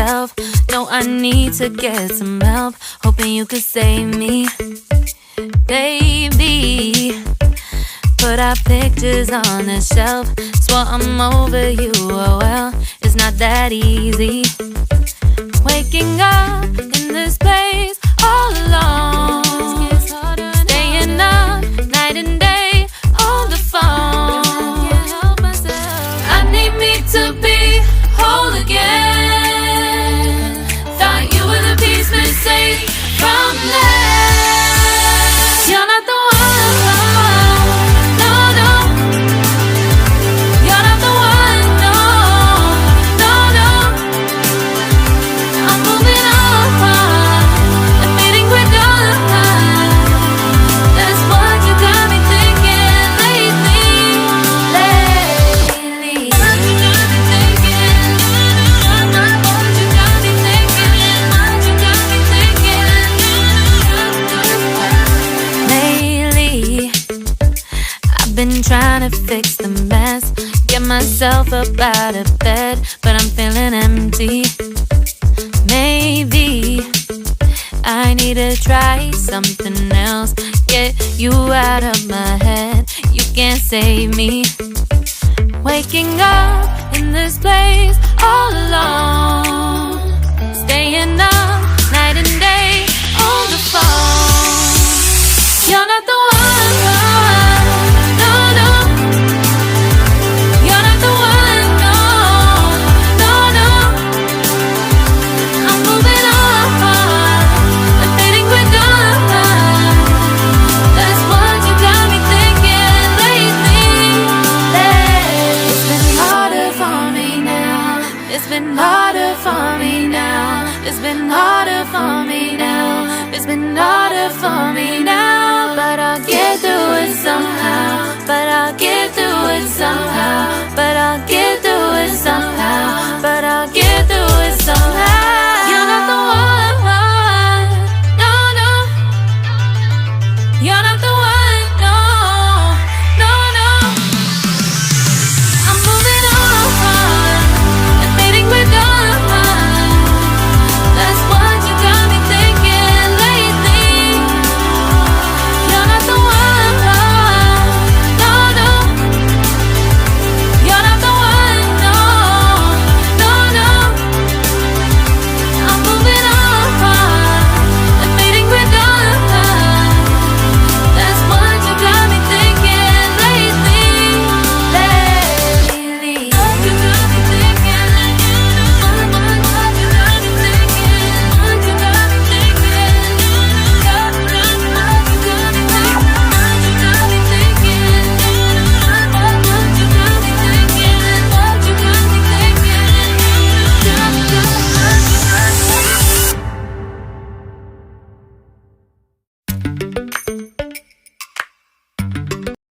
myself. No, I need to get some help. Hoping you could save me, baby. Put our pictures on the shelf. Swore I'm over you, oh well, it's not that easy. Waking up in this place all alone, staying up night and day on the phone. I need me to be whole again. Thought you were the piece missing from that. You're not the one, no, no. You're not the one, no, no, no. I'm moving on, admitting we're done. That's what you got me thinking lately, lately. What you got me thinking, what you got me thinking, what you got me thinking. Lately, I've been trying to fix the mess, get myself up out of bed, but I'm feeling empty. Maybe I need to try something else, get you out of my head. You can't save me. Waking up in this place all alone, staying up night and day on the phone. You're not the one, no, no. You're not the one, no, no, no. I'm moving on, admitting we're done. That's what you got me thinking lately, lately. It's been harder for me now. It's been harder for me now. It's been harder for me now. It's been harder for me now. But I'll get through it somehow. But I'll get through it somehow. But